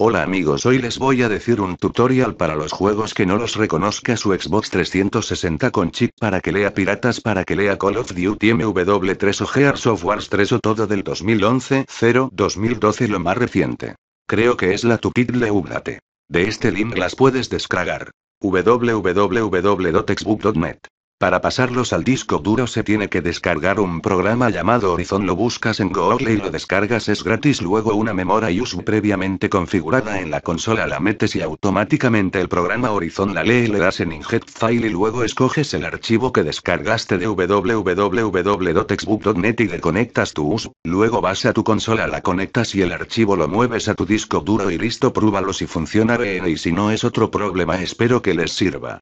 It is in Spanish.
Hola amigos, hoy les voy a decir un tutorial para los juegos que no los reconozca su Xbox 360 con chip para que lea piratas, para que lea Call of Duty MW3 o Gears of Wars 3 o todo del 2011, 2012 lo más reciente. Creo que es la Tupitle Update. De este link las puedes descargar. www.xbox.net. Para pasarlos al disco duro se tiene que descargar un programa llamado Horizon, lo buscas en Google y lo descargas, es gratis. Luego una memoria USB previamente configurada en la consola la metes y automáticamente el programa Horizon la lee y le das en Inject File y luego escoges el archivo que descargaste de www.xbox.net y le conectas tu USB, luego vas a tu consola, la conectas y el archivo lo mueves a tu disco duro y listo, pruébalo si funciona bien y si no es otro problema. Espero que les sirva.